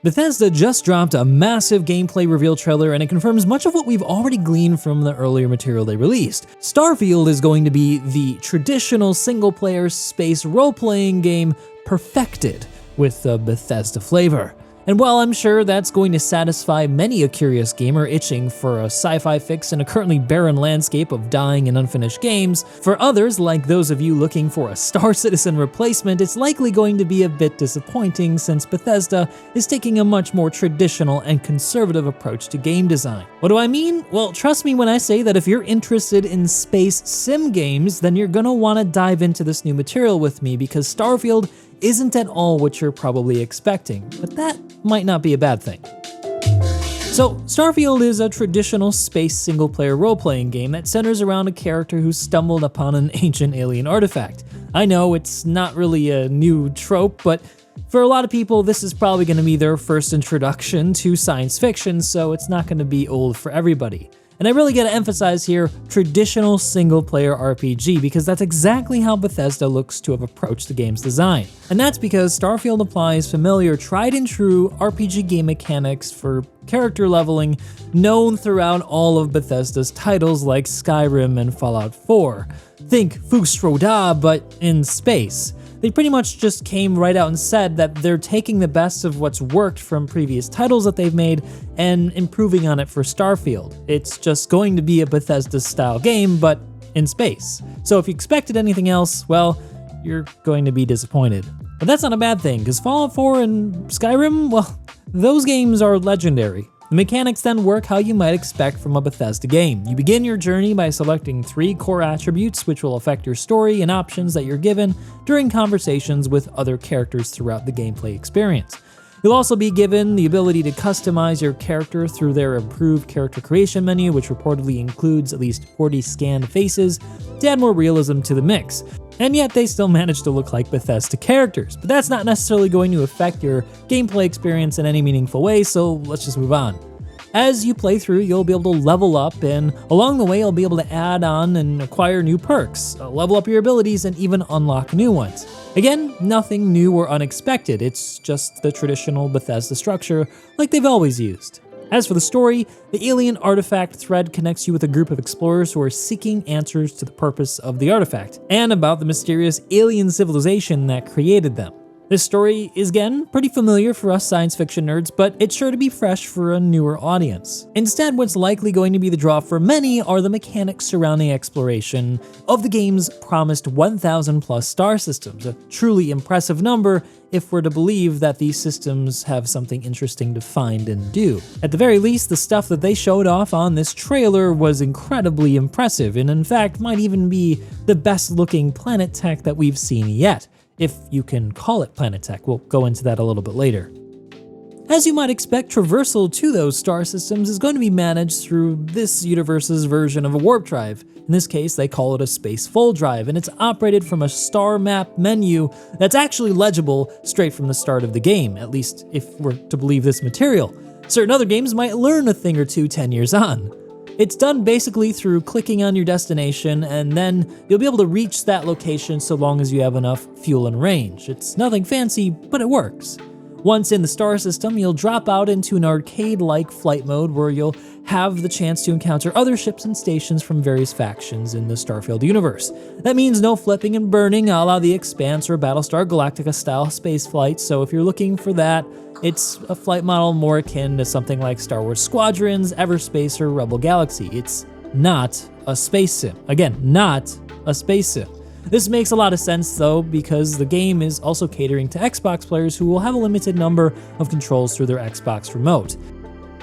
Bethesda just dropped a massive gameplay reveal trailer, and it confirms much of what we've already gleaned from the earlier material they released. Starfield is going to be the traditional single-player space role-playing game perfected with a Bethesda flavor. And while I'm sure that's going to satisfy many a curious gamer itching for a sci-fi fix in a currently barren landscape of dying and unfinished games, for others, like those of you looking for a Star Citizen replacement, it's likely going to be a bit disappointing since Bethesda is taking a much more traditional and conservative approach to game design. What do I mean? Well, trust me when I say that if you're interested in space sim games, then you're gonna want to dive into this new material with me, because Starfield isn't at all what you're probably expecting, but that might not be a bad thing. So, Starfield is a traditional space single-player role-playing game that centers around a character who stumbled upon an ancient alien artifact. I know it's not really a new trope, but for a lot of people, this is probably going to be their first introduction to science fiction, so it's not going to be old for everybody. And I really gotta emphasize here, traditional single-player RPG, because that's exactly how Bethesda looks to have approached the game's design. And that's because Starfield applies familiar, tried-and-true RPG game mechanics for character leveling known throughout all of Bethesda's titles like Skyrim and Fallout 4. Think Fus Ro Dah, but in space. They pretty much just came right out and said that they're taking the best of what's worked from previous titles that they've made and improving on it for Starfield. It's just going to be a Bethesda-style game, but in space. So if you expected anything else, well, you're going to be disappointed. But that's not a bad thing, because Fallout 4 and Skyrim, well, those games are legendary. The mechanics then work how you might expect from a Bethesda game. You begin your journey by selecting 3 core attributes which will affect your story and options that you're given during conversations with other characters throughout the gameplay experience. You'll also be given the ability to customize your character through their improved character creation menu, which reportedly includes at least 40 scanned faces to add more realism to the mix. And yet they still manage to look like Bethesda characters. But that's not necessarily going to affect your gameplay experience in any meaningful way, so let's just move on. As you play through, you'll be able to level up, and along the way you'll be able to add on and acquire new perks, level up your abilities, and even unlock new ones. Again, nothing new or unexpected, it's just the traditional Bethesda structure like they've always used. As for the story, the alien artifact thread connects you with a group of explorers who are seeking answers to the purpose of the artifact, and about the mysterious alien civilization that created them. This story is, again, pretty familiar for us science fiction nerds, but it's sure to be fresh for a newer audience. Instead, what's likely going to be the draw for many are the mechanics surrounding exploration of the game's promised 1,000 plus star systems, a truly impressive number if we're to believe that these systems have something interesting to find and do. At the very least, the stuff that they showed off on this trailer was incredibly impressive, and in fact might even be the best looking planet tech that we've seen yet. If you can call it planet tech, we'll go into that a little bit later. As you might expect, traversal to those star systems is going to be managed through this universe's version of a warp drive. In this case, they call it a space fold drive, and it's operated from a star map menu that's actually legible straight from the start of the game, at least if we're to believe this material. Certain other games might learn a thing or two 10 years on. It's done basically through clicking on your destination, and then you'll be able to reach that location so long as you have enough fuel and range. It's nothing fancy, but it works. Once in the star system, you'll drop out into an arcade-like flight mode where you'll have the chance to encounter other ships and stations from various factions in the Starfield universe. That means no flipping and burning a la The Expanse or Battlestar Galactica-style space flights, so if you're looking for that, it's a flight model more akin to something like Star Wars Squadrons, Everspace, or Rebel Galaxy. It's not a space sim. Again, not a space sim. This makes a lot of sense though, because the game is also catering to Xbox players who will have a limited number of controls through their Xbox remote.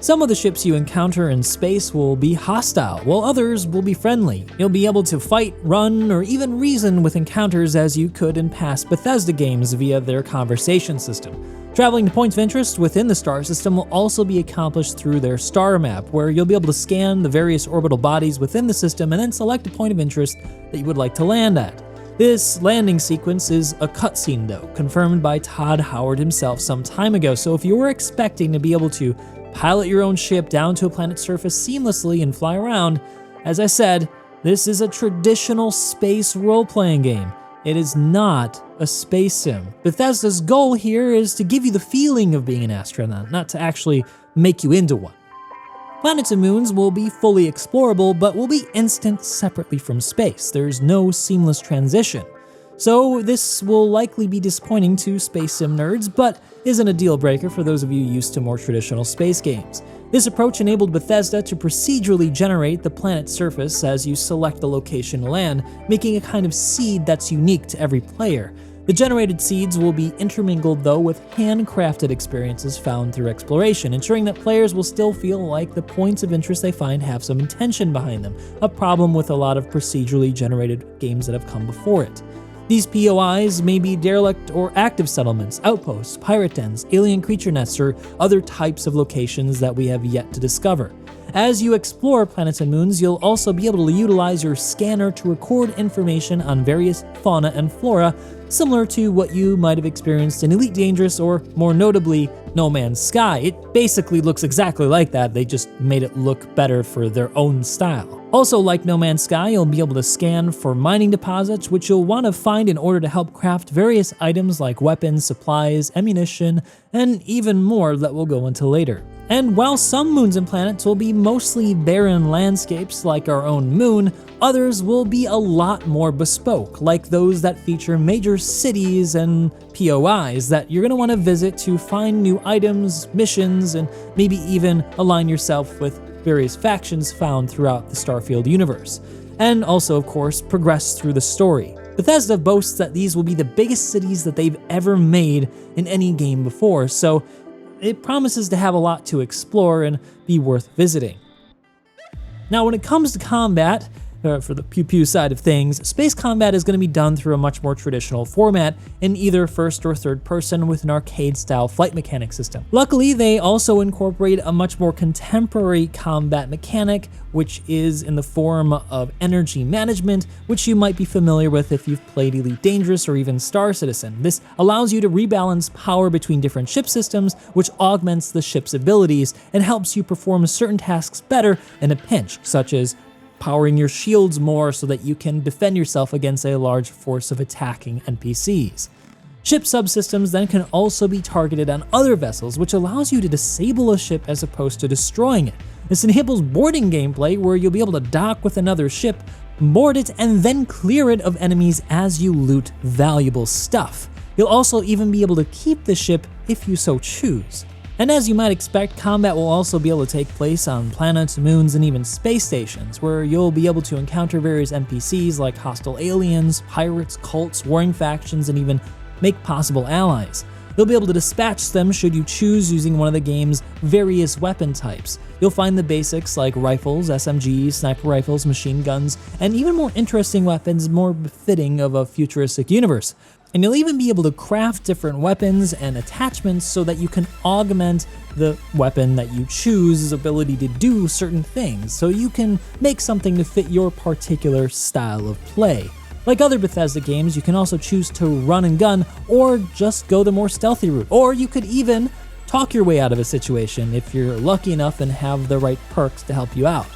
Some of the ships you encounter in space will be hostile, while others will be friendly. You'll be able to fight, run, or even reason with encounters as you could in past Bethesda games via their conversation system. Traveling to points of interest within the star system will also be accomplished through their star map, where you'll be able to scan the various orbital bodies within the system and then select a point of interest that you would like to land at. This landing sequence is a cutscene though, confirmed by Todd Howard himself some time ago, so if you were expecting to be able to pilot your own ship down to a planet's surface seamlessly and fly around, as I said, this is a traditional space role-playing game. It is not a space sim. Bethesda's goal here is to give you the feeling of being an astronaut, not to actually make you into one. Planets and moons will be fully explorable, but will be instant separately from space. There's no seamless transition. So this will likely be disappointing to space sim nerds, but isn't a deal breaker for those of you used to more traditional space games. This approach enabled Bethesda to procedurally generate the planet's surface as you select the location to land, making a kind of seed that's unique to every player. The generated seeds will be intermingled though with handcrafted experiences found through exploration, ensuring that players will still feel like the points of interest they find have some intention behind them, a problem with a lot of procedurally generated games that have come before it. These POIs may be derelict or active settlements, outposts, pirate dens, alien creature nests, or other types of locations that we have yet to discover. As you explore planets and moons, you'll also be able to utilize your scanner to record information on various fauna and flora, similar to what you might have experienced in Elite Dangerous or, more notably, No Man's Sky. It basically looks exactly like that, they just made it look better for their own style. Also, like No Man's Sky, you'll be able to scan for mining deposits, which you'll want to find in order to help craft various items like weapons, supplies, ammunition, and even more that we'll go into later. And while some moons and planets will be mostly barren landscapes like our own moon, others will be a lot more bespoke, like those that feature major cities and POIs that you're going to want to visit to find new items, missions, and maybe even align yourself with various factions found throughout the Starfield universe. And also, of course, progress through the story. Bethesda boasts that these will be the biggest cities that they've ever made in any game before, so it promises to have a lot to explore and be worth visiting. Now, when it comes to combat, for the pew-pew side of things, space combat is going to be done through a much more traditional format in either first or third person with an arcade-style flight mechanic system. Luckily, they also incorporate a much more contemporary combat mechanic, which is in the form of energy management, which you might be familiar with if you've played Elite Dangerous or even Star Citizen. This allows you to rebalance power between different ship systems, which augments the ship's abilities and helps you perform certain tasks better in a pinch, such as powering your shields more so that you can defend yourself against a large force of attacking NPCs. Ship subsystems then can also be targeted on other vessels, which allows you to disable a ship as opposed to destroying it. This enables boarding gameplay where you'll be able to dock with another ship, board it, and then clear it of enemies as you loot valuable stuff. You'll also even be able to keep the ship if you so choose. And as you might expect, combat will also be able to take place on planets, moons, and even space stations, where you'll be able to encounter various NPCs like hostile aliens, pirates, cults, warring factions, and even make possible allies. You'll be able to dispatch them should you choose using one of the game's various weapon types. You'll find the basics like rifles, SMGs, sniper rifles, machine guns, and even more interesting weapons more befitting of a futuristic universe. And you'll even be able to craft different weapons and attachments so that you can augment the weapon that you choose's ability to do certain things, so you can make something to fit your particular style of play. Like other Bethesda games, you can also choose to run and gun, or just go the more stealthy route, or you could even talk your way out of a situation if you're lucky enough and have the right perks to help you out.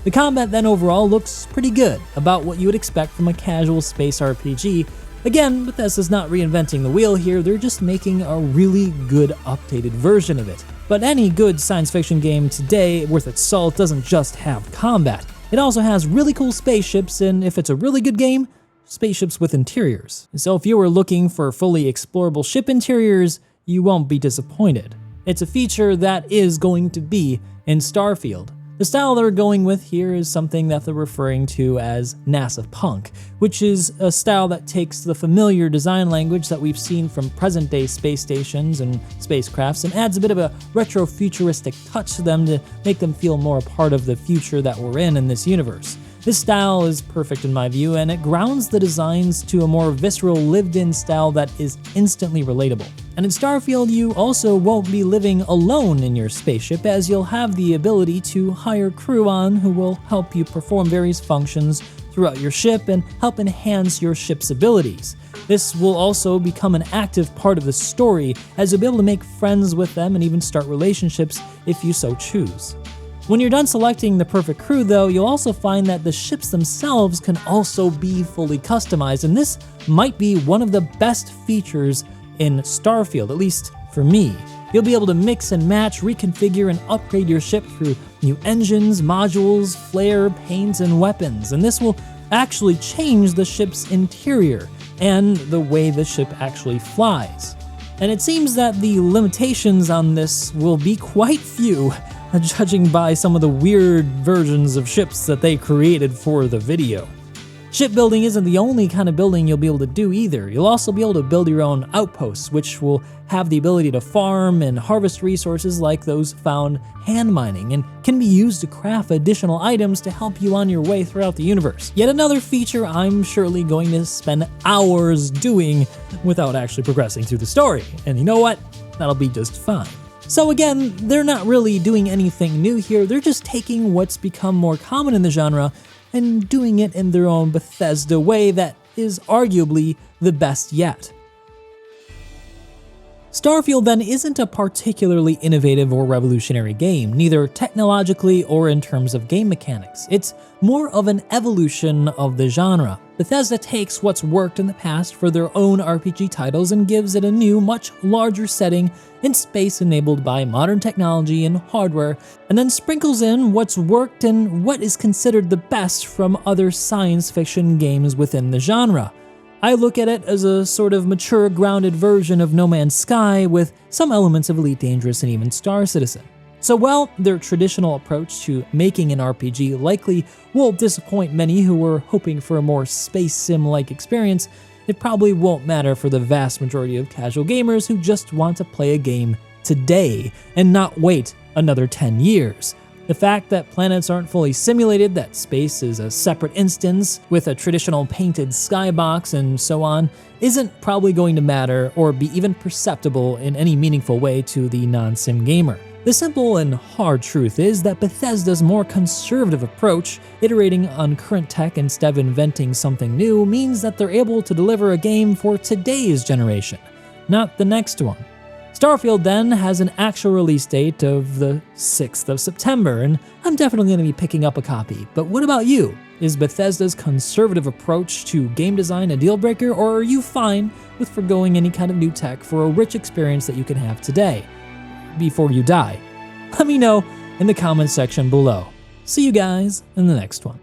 The combat then overall looks pretty good, about what you would expect from a casual space RPG. Again, Bethesda's not reinventing the wheel here, they're just making a really good updated version of it. But any good science fiction game today worth its salt doesn't just have combat. It also has really cool spaceships, and if it's a really good game, spaceships with interiors. So if you were looking for fully explorable ship interiors, you won't be disappointed. It's a feature that is going to be in Starfield. The style they're going with here is something that they're referring to as NASA Punk, which is a style that takes the familiar design language that we've seen from present-day space stations and spacecrafts and adds a bit of a retro-futuristic touch to them to make them feel more a part of the future that we're in this universe. This style is perfect in my view, and it grounds the designs to a more visceral, lived-in style that is instantly relatable. And in Starfield, you also won't be living alone in your spaceship, as you'll have the ability to hire crew on who will help you perform various functions throughout your ship and help enhance your ship's abilities. This will also become an active part of the story, as you'll be able to make friends with them and even start relationships if you so choose. When you're done selecting the perfect crew though, you'll also find that the ships themselves can also be fully customized, and this might be one of the best features in Starfield, at least for me. You'll be able to mix and match, reconfigure, and upgrade your ship through new engines, modules, flare, paints, and weapons, and this will actually change the ship's interior and the way the ship actually flies. And it seems that the limitations on this will be quite few, judging by some of the weird versions of ships that they created for the video. Shipbuilding isn't the only kind of building you'll be able to do either. You'll also be able to build your own outposts, which will have the ability to farm and harvest resources like those found hand mining, and can be used to craft additional items to help you on your way throughout the universe. Yet another feature I'm surely going to spend hours doing without actually progressing through the story. And you know what? That'll be just fine. So again, they're not really doing anything new here, they're just taking what's become more common in the genre and doing it in their own Bethesda way that is arguably the best yet. Starfield then isn't a particularly innovative or revolutionary game, neither technologically or in terms of game mechanics. It's more of an evolution of the genre. Bethesda takes what's worked in the past for their own RPG titles and gives it a new, much larger setting in space enabled by modern technology and hardware, and then sprinkles in what's worked and what is considered the best from other science fiction games within the genre. I look at it as a sort of mature, grounded version of No Man's Sky with some elements of Elite Dangerous and even Star Citizen. So while their traditional approach to making an RPG likely will disappoint many who were hoping for a more space sim-like experience, it probably won't matter for the vast majority of casual gamers who just want to play a game today and not wait another 10 years. The fact that planets aren't fully simulated, that space is a separate instance with a traditional painted skybox and so on, isn't probably going to matter or be even perceptible in any meaningful way to the non-sim gamer. The simple and hard truth is that Bethesda's more conservative approach, iterating on current tech instead of inventing something new, means that they're able to deliver a game for today's generation, not the next one. Starfield then has an actual release date of the 6th of September, and I'm definitely going to be picking up a copy. But what about you? Is Bethesda's conservative approach to game design a deal breaker, or are you fine with forgoing any kind of new tech for a rich experience that you can have today, before you die? Let me know in the comments section below. See you guys in the next one.